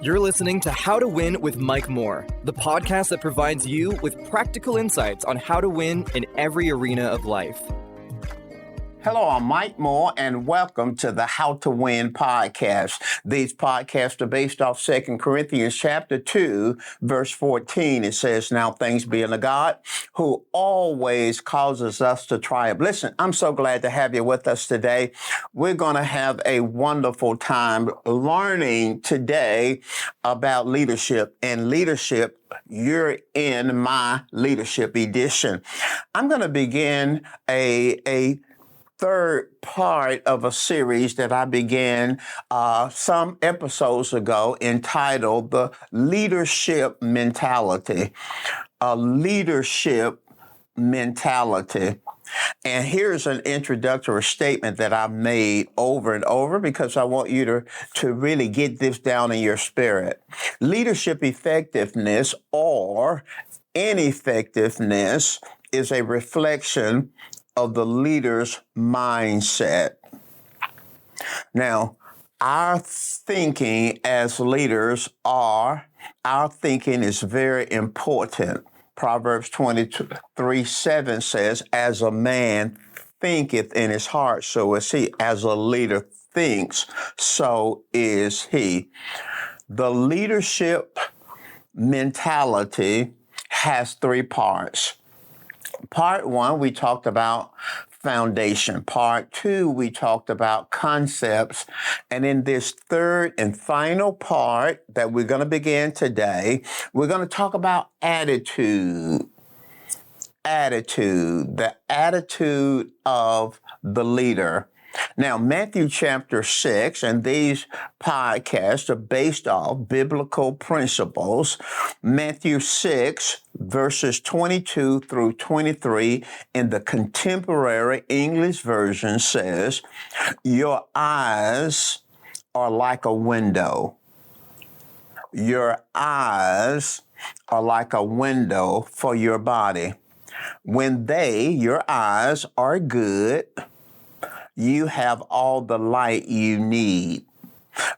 You're listening to How to Win with Mike Moore, the podcast that provides you with practical insights on how to win in every arena of life. Hello, I'm Mike Moore, and welcome to the How to Win podcast. These podcasts are based off 2 Corinthians chapter 2, verse 14. It says, "Now thanks be unto God, who always causes us to triumph." Listen, I'm so glad to have you with us today. We're going to have a wonderful time learning today about leadership. And leadership, you're in my leadership edition. I'm going to begin a third part of a series that I began some episodes ago entitled The Leadership Mentality. A leadership mentality. And here's an introductory statement that I've made over and over because I want you to really get this down in your spirit. Leadership effectiveness or ineffectiveness is a reflection of the leader's mindset. Now, our thinking as leaders our thinking is very important. Proverbs 23:7 says, "As a man thinketh in his heart, so is he." As a leader thinks, so is he. The leadership mentality has three parts. Part one, we talked about foundation. Part two, we talked about concepts. And in this third and final part that we're going to begin today, we're going to talk about attitude. Attitude, the attitude of the leader. Now, Matthew chapter 6, and these podcasts are based off biblical principles. Matthew 6, verses 22 through 23 in the contemporary English version says, "Your eyes are like a window. Your eyes are like a window for your body. When your eyes are good, you have all the light you need.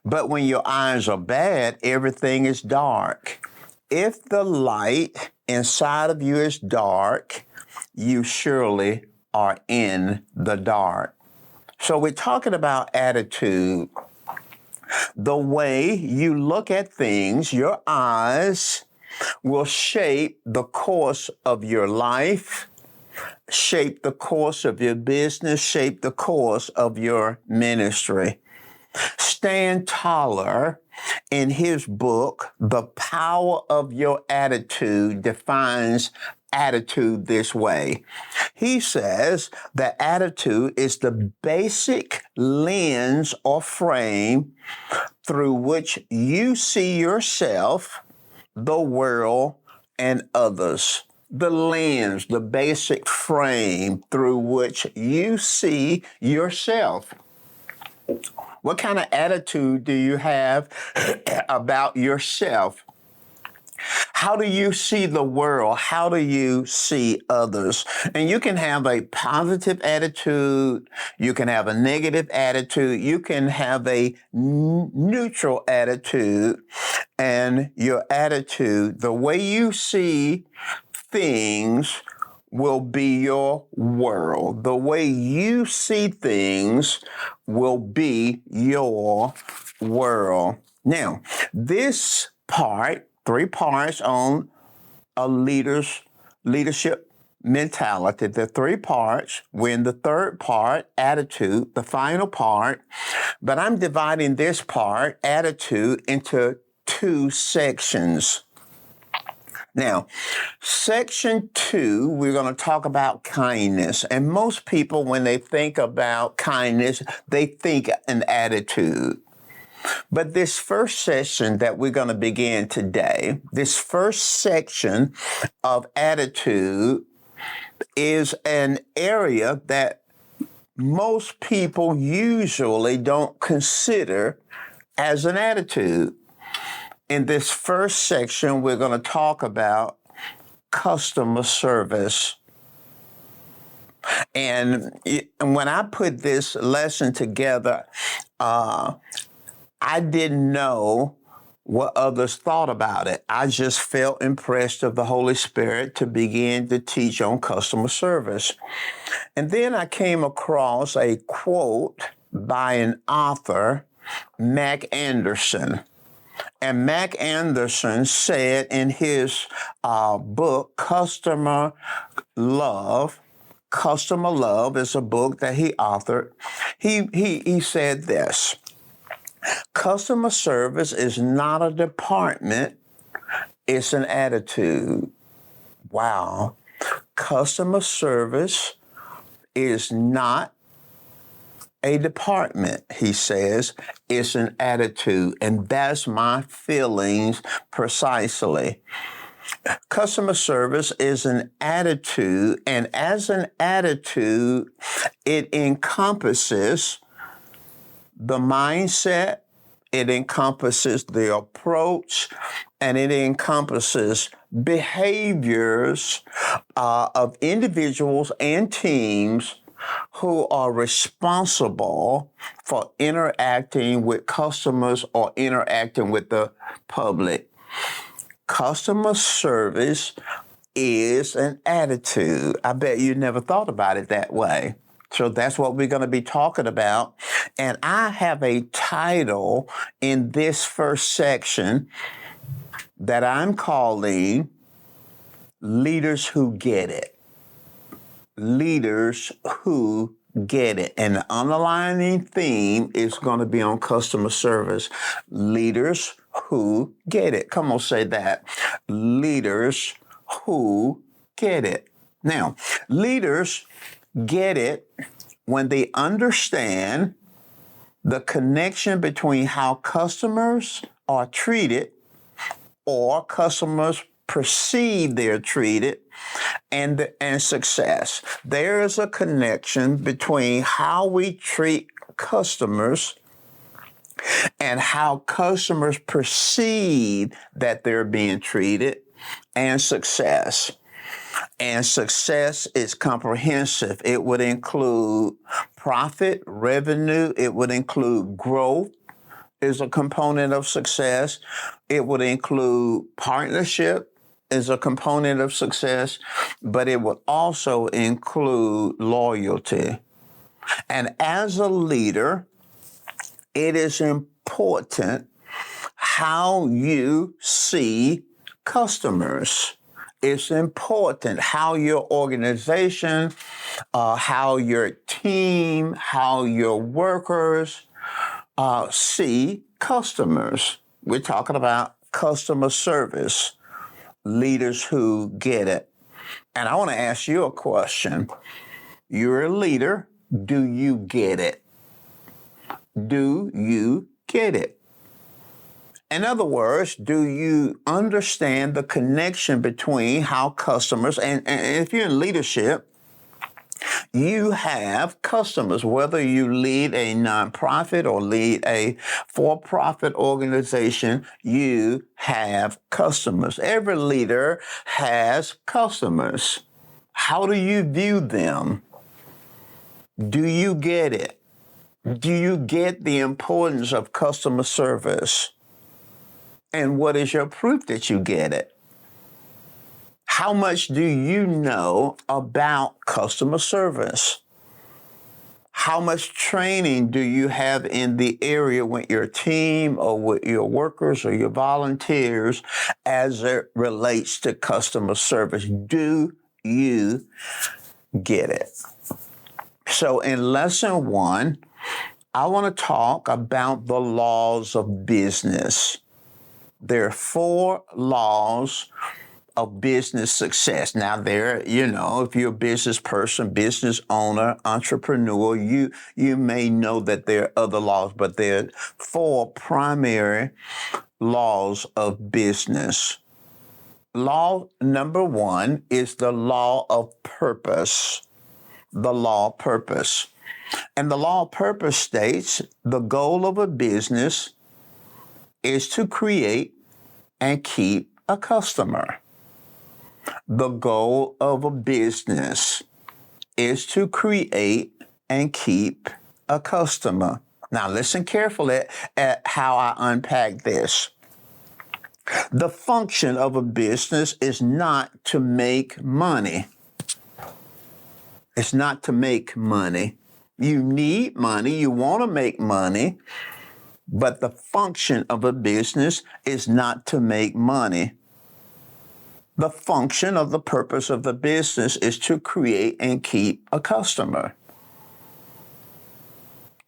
But when your eyes are bad, everything is dark. If the light inside of you is dark, you surely are in the dark." So we're talking about attitude. The way you look at things, your eyes will shape the course of your life, shape the course of your business, shape the course of your ministry. Stan Taller, in his book, The Power of Your Attitude, defines attitude this way. He says that attitude is the basic lens or frame through which you see yourself, the world, and others. The lens, the basic frame through which you see yourself. What kind of attitude do you have about yourself? How do you see the world? How do you see others? And you can have a positive attitude. You can have a negative attitude. You can have a neutral attitude. And your attitude, the way you see things, will be your world. The way you see things will be your world. Now, this part, three parts on a leader's leadership mentality. The three parts. We're in the third part, attitude, the final part. But I'm dividing this part, attitude, into two sections. Now, section 2, we're going to talk about kindness. And most people, when they think about kindness, they think an attitude. But this first session that we're going to begin today, this first section of attitude is an area that most people usually don't consider as an attitude. In this first section, we're going to talk about customer service. And when I put this lesson together, I didn't know what others thought about it. I just felt impressed of the Holy Spirit to begin to teach on customer service. And then I came across a quote by an author, Mac Anderson. And Mac Anderson said in his book, Customer Love is a book that he authored. He said this: customer service is not a department, it's an attitude. Wow. Customer service is not a department, he says, it's an attitude. And that's my feelings precisely. Customer service is an attitude, and as an attitude, it encompasses the mindset, it encompasses the approach, and it encompasses behaviors of individuals and teams who are responsible for interacting with customers or interacting with the public. Customer service is an attitude. I bet you never thought about it that way. So that's what we're going to be talking about. And I have a title in this first section that I'm calling Leaders Who Get It. Leaders who get it. And the underlying theme is going to be on customer service. Leaders who get it. Come on, say that. Leaders who get it. Now, leaders get it when they understand the connection between how customers are treated or customers perceive they're treated and success. There is a connection between how we treat customers and how customers perceive that they're being treated and success. And success is comprehensive. It would include profit, revenue. It would include growth is a component of success. It would include partnership is a component of success, but it would also include loyalty. And as a leader, it is important how you see customers. It's important how your organization, how your team, how your workers see customers. We're talking about customer service, leaders who get it. And I want to ask you a question. You're a leader. Do you get it? Do you get it? In other words, do you understand the connection between how customers, and if you're in leadership, you have customers, whether you lead a nonprofit or lead a for-profit organization, you have customers. Every leader has customers. How do you view them? Do you get it? Do you get the importance of customer service? And what is your proof that you get it? How much do you know about customer service? How much training do you have in the area with your team or with your workers or your volunteers as it relates to customer service? Do you get it? So in lesson 1, I want to talk about the laws of business. There are 4 laws of business success. Now if you're a business person, business owner, entrepreneur, you may know that there are other laws, but there are 4 primary laws of business. Law number 1 is the law of purpose. The law of purpose. And the law of purpose states the goal of a business is to create and keep a customer. The goal of a business is to create and keep a customer. Now listen carefully at how I unpack this. The function of a business is not to make money. It's not to make money. You need money, you want to make money, but the function of a business is not to make money. The function of the purpose of the business is to create and keep a customer.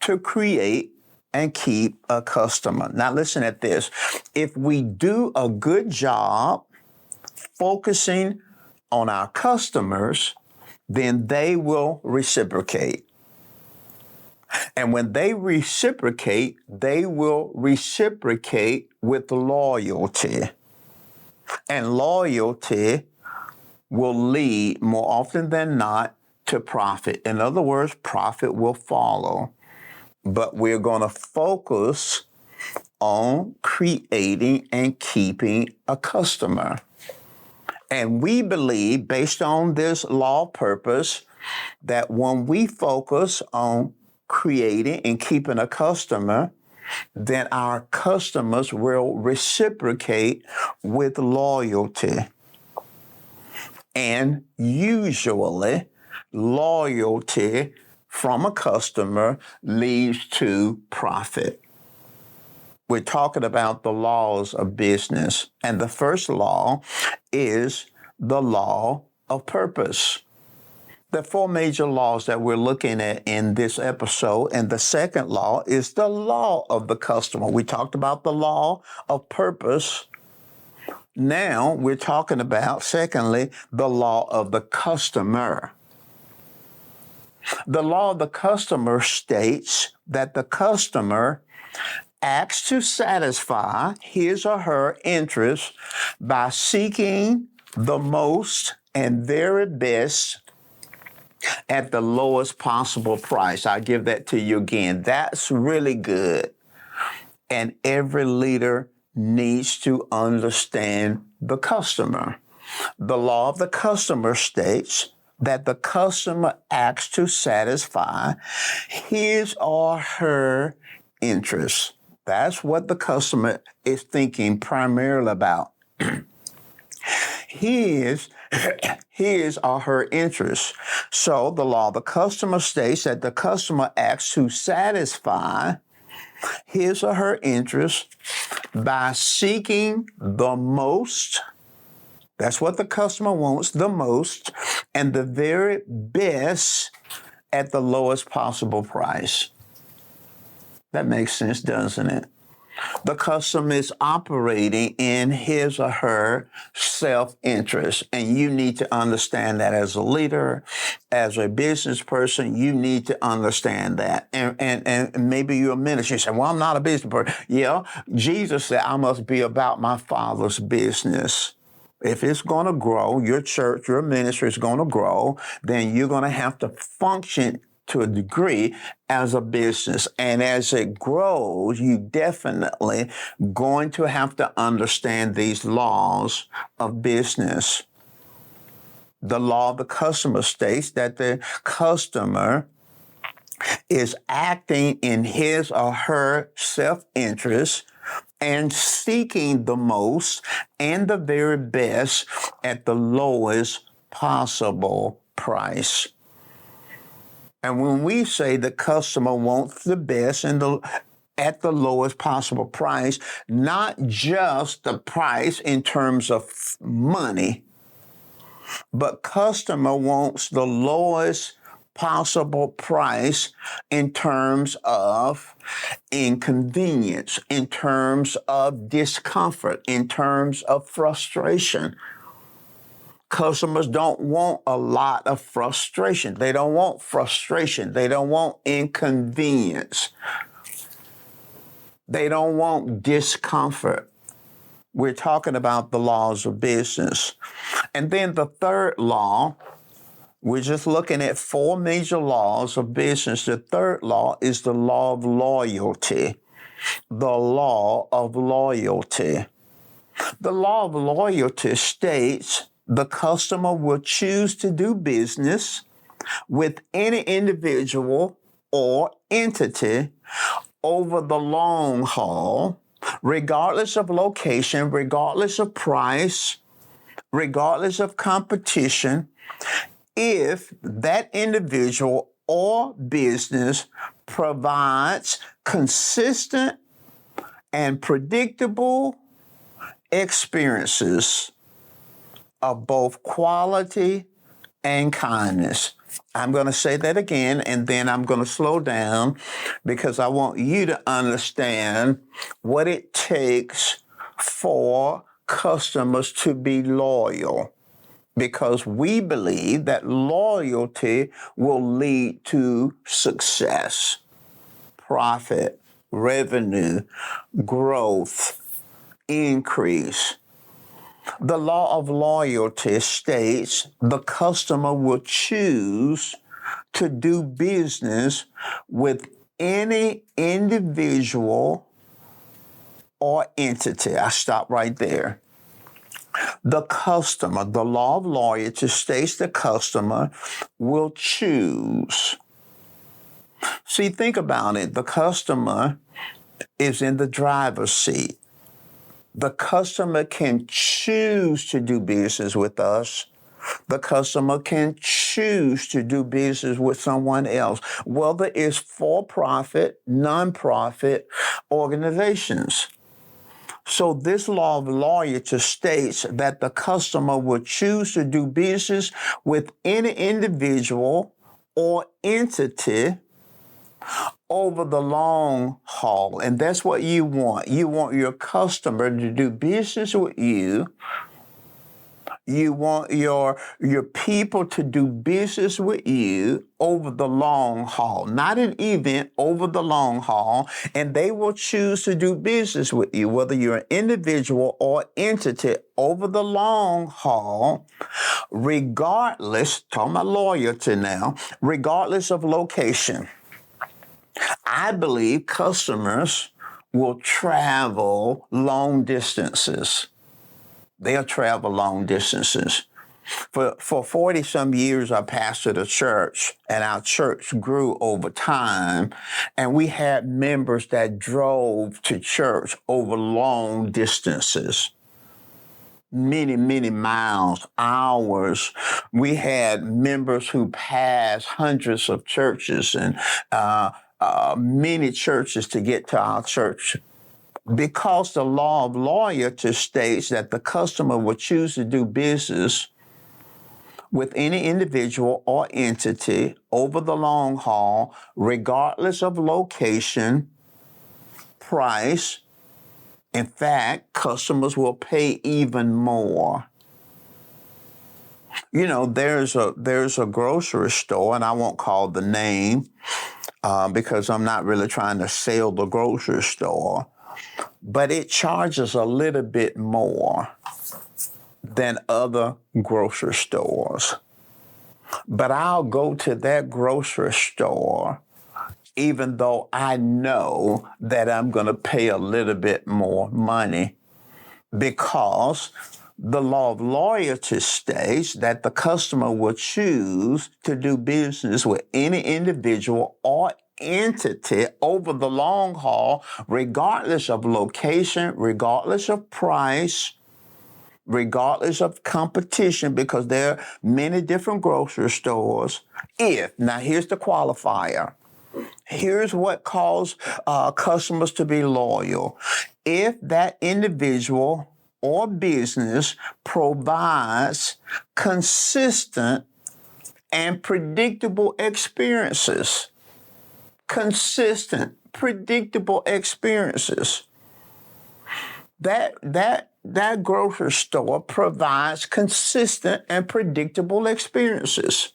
To create and keep a customer. Now listen at this. If we do a good job focusing on our customers, then they will reciprocate. And when they reciprocate, they will reciprocate with loyalty. And loyalty will lead more often than not to profit. In other words, profit will follow. But we're going to focus on creating and keeping a customer. And we believe, based on this law of purpose, that when we focus on creating and keeping a customer, then our customers will reciprocate with loyalty. And usually, loyalty from a customer leads to profit. We're talking about the laws of business. And the first law is the law of purpose. There are four major laws that we're looking at in this episode. And the second law is the law of the customer. We talked about the law of purpose. Now we're talking about, secondly, the law of the customer. The law of the customer states that the customer acts to satisfy his or her interests by seeking the most and very best at the lowest possible price. I'll give that to you again. That's really good. And every leader needs to understand the customer. The law of the customer states that the customer acts to satisfy his or her interests. That's what the customer is thinking primarily about. His or her interests. So the law of the customer states that the customer acts to satisfy his or her interests by seeking the most. That's what the customer wants, the most, and the very best at the lowest possible price. That makes sense, doesn't it? The customer is operating in his or her self-interest, and you need to understand that as a leader, as a business person. You need to understand that. And maybe you're a minister. You say, well, I'm not a business person. Yeah, Jesus said, I must be about my Father's business. If it's going to grow, your church, your ministry is going to grow, then you're going to have to function to a degree as a business. And as it grows, you definitely going to have to understand these laws of business. The law of the customer states that the customer is acting in his or her self-interest and seeking the most and the very best at the lowest possible price. And when we say the customer wants the best and at the lowest possible price, not just the price in terms of money, but customer wants the lowest possible price in terms of inconvenience, in terms of discomfort, in terms of frustration. Customers don't want a lot of frustration. They don't want frustration. They don't want inconvenience. They don't want discomfort. We're talking about the laws of business. And then the third law, we're just looking at four major laws of business. The third law is the law of loyalty. The law of loyalty. The law of loyalty states the customer will choose to do business with any individual or entity over the long haul regardless of location, regardless of price, regardless of competition, if that individual or business provides consistent and predictable experiences of both quality and kindness. I'm going to say that again, and then I'm going to slow down because I want you to understand what it takes for customers to be loyal, because we believe that loyalty will lead to success, profit, revenue, growth, increase. The law of loyalty states the customer will choose to do business with any individual or entity. I stop right there. The customer, the law of loyalty states the customer will choose. See, think about it. The customer is in the driver's seat. The customer can choose to do business with us. The customer can choose to do business with someone else, whether it's for-profit, non-profit organizations. So this law of loyalty states that the customer will choose to do business with any individual or entity over the long haul. And that's what you want. You want your customer to do business with you. You want your people to do business with you over the long haul, not an event, over the long haul, and they will choose to do business with you, whether you're an individual or entity, over the long haul, regardless, talking about loyalty now, regardless of location. I believe customers will travel long distances. They'll travel long distances. For 40 some years, I pastored a church, and our church grew over time. And we had members that drove to church over long distances, many miles, hours. We had members who passed hundreds of churches and many churches to get to our church, because the law of loyalty states that the customer will choose to do business with any individual or entity over the long haul, regardless of location, price. In fact, customers will pay even more. You know, there's a grocery store, and I won't call the name because I'm not really trying to sell the grocery store, but it charges a little bit more than other grocery stores. But I'll go to that grocery store even though I know that I'm going to pay a little bit more money, because the law of loyalty states that the customer will choose to do business with any individual or entity over the long haul, regardless of location, regardless of price, regardless of competition, because there are many different grocery stores. Now here's the qualifier. Here's what calls customers to be loyal. If that individual or business provides consistent and predictable experiences. Consistent, predictable experiences. That grocery store provides consistent and predictable experiences.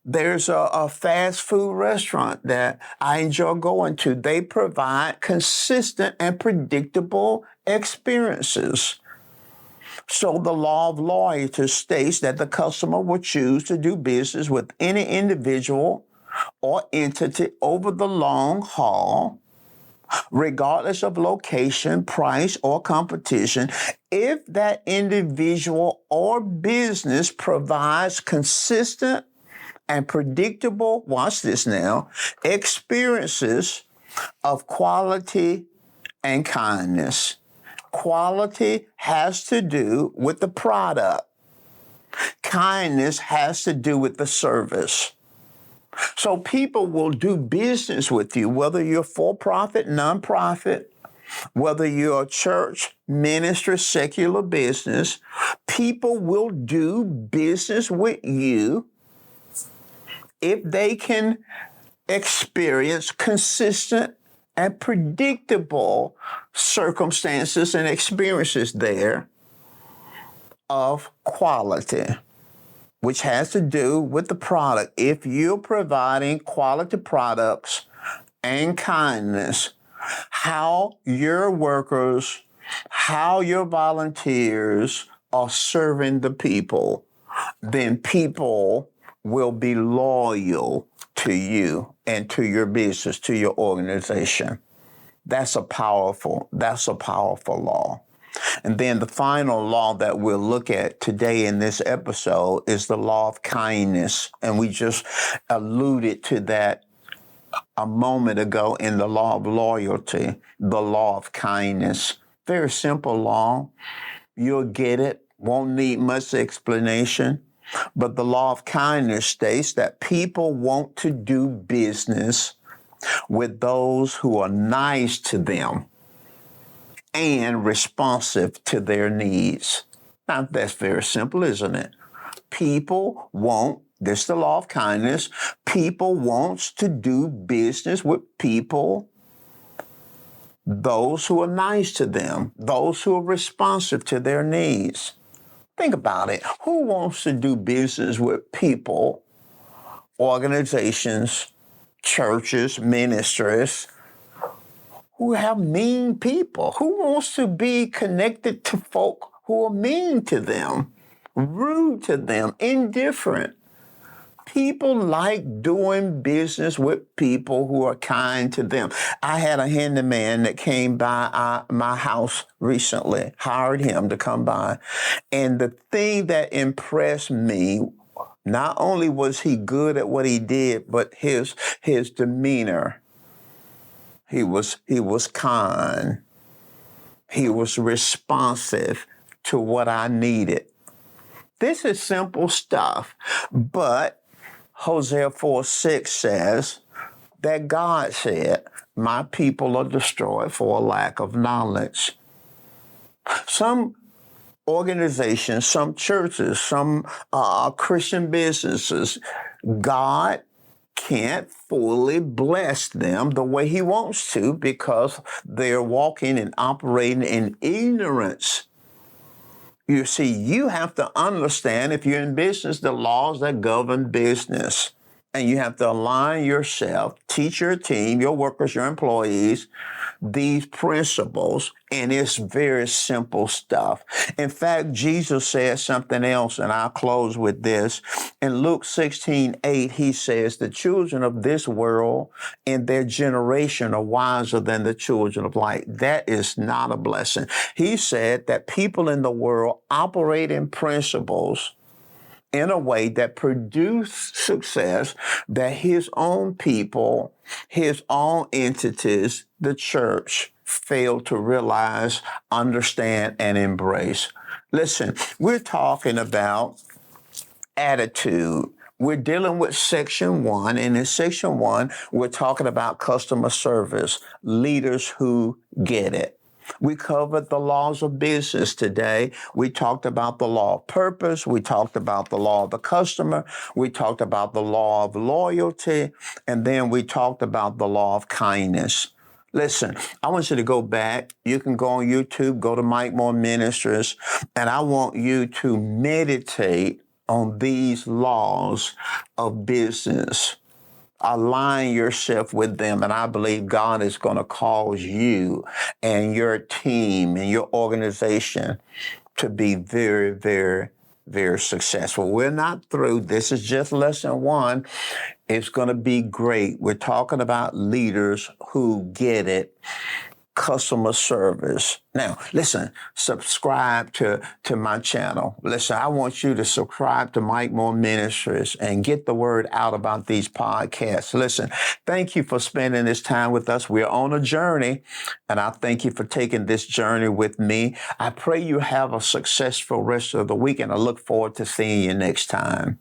There's a fast food restaurant that I enjoy going to. They provide consistent and predictable experiences. So the law of loyalty states that the customer will choose to do business with any individual or entity over the long haul, regardless of location, price, or competition, if that individual or business provides consistent and predictable, watch this now, experiences of quality and kindness. Quality has to do with the product. Kindness has to do with the service. So people will do business with you, whether you're for-profit, nonprofit, whether you're a church, ministry, secular business. People will do business with you if they can experience consistent and predictable circumstances and experiences there of quality, which has to do with the product. If you're providing quality products and kindness, how your workers, how your volunteers are serving the people, then people will be loyal to you and to your business, to your organization. That's a powerful law. And then the final law that we'll look at today in this episode is the law of kindness. And we just alluded to that a moment ago in the law of loyalty, the law of kindness. Very simple law. You'll get it. Won't need much explanation. But the law of kindness states that people want to do business with those who are nice to them and responsive to their needs. Now, that's very simple, isn't it? People want, this is the law of kindness, people wants to do business with people, those who are nice to them, those who are responsive to their needs. Think about it. Who wants to do business with people, organizations, churches, ministries, who have mean people? Who wants to be connected to folk who are mean to them, rude to them, indifferent? People like doing business with people who are kind to them. I had a handyman that came by my house recently, hired him to come by. And the thing that impressed me, not only was he good at what he did, but his demeanor. He was kind. He was responsive to what I needed. This is simple stuff, but Hosea 4:6 says that God said, my people are destroyed for a lack of knowledge. Some organizations, some churches, some Christian businesses, God can't fully bless them the way he wants to because they're walking and operating in ignorance. You see, you have to understand, if you're in business, the laws that govern business. And you have to align yourself, teach your team, your workers, your employees, these principles, and it's very simple stuff. In fact, Jesus said something else, and I'll close with this. In Luke 16:8, he says, the children of this world and their generation are wiser than the children of light. That is not a blessing. He said that people in the world operate in principles in a way that produce success that his own people, his own entities, the church, fail to realize, understand, and embrace. Listen, we're talking about attitude. We're dealing with section 1, and in section 1, we're talking about customer service, leaders who get it. We covered the laws of business today. We talked about the law of purpose. We talked about the law of the customer. We talked about the law of loyalty. And then we talked about the law of kindness. Listen, I want you to go back. You can go on YouTube, go to Mike Moore Ministries, and I want you to meditate on these laws of business. Align yourself with them, and I believe God is going to cause you and your team and your organization to be very, very, very successful. We're not through. This is just lesson 1. It's going to be great. We're talking about leaders who get it. customer service. Now, listen, subscribe to my channel. Listen, I want you to subscribe to Mike Moore Ministries and get the word out about these podcasts. Listen, thank you for spending this time with us. We're on a journey, and I thank you for taking this journey with me. I pray you have a successful rest of the week, and I look forward to seeing you next time.